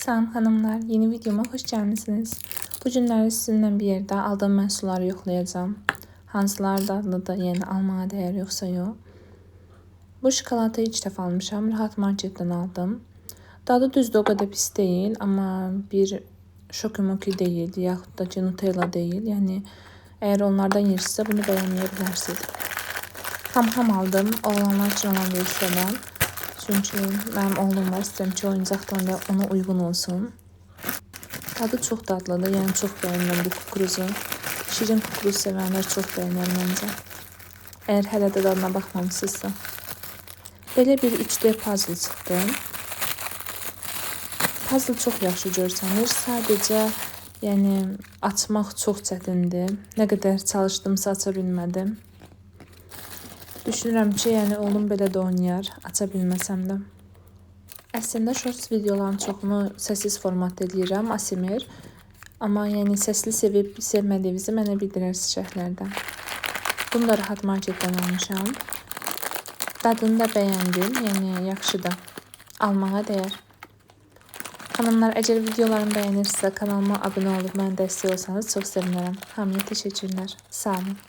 Salam hanımlar, yeni videoma hoş gəlmisiniz. Bu günləri sizinlə bir yerdə aldığım məhsulları yoxlayacağım. Hansıları dadlıdır, yəni almağa dəyər yoxsa yox. Bu şokoladı ilk dəfə almışam, Rahat Marketdən aldım. Dadı düzdür, o qədər pis deyil, amma bir şokomoki deyil, yaxud da ki Nutella deyil. Yəni əgər onlardan yersinizsə bunu bəyənməyə bilərsiniz. Ham aldım, oğlanlar üçün olan versiyadan. Çünkü mənim oğlum var, istəyirəm ki oyuncaqlarla ona uyğun olsun. Tadı çox dadlıdır, yəni çox bəyənirəm bu kukruzu. Şirin kukruz sevənlər çox bəyənər məncə. Əgər hələ də dadına baxmamısınızsa. Belə bir 3D puzzle çıxdı. Puzzle çox yaxşı görsənir, sadəcə yəni açmaq çox çətindir. Nə qədər çalışdımsa aça bilmədim. Düşünürəm ki, yəni oğlum belə də oynayar, aça bilməsəm də. Əslində shorts videoların çoxunu səssiz formatda edirəm, ASMR. Amma yəni səsli sevib sevmədiyinizi mənə bildirərsiniz şərhlərdən. Bunu da Rahat Marketdən almışam. Dadını da bəyəndim, yəni yaxşıdır. Almağa dəyər. Hanımlar, əgər videolarımı bəyənirsinizsə kanalıma abunə olub mənə dəstək olsanız çox sevinərəm. Hamıya təşəkkürlər. Sağ olun.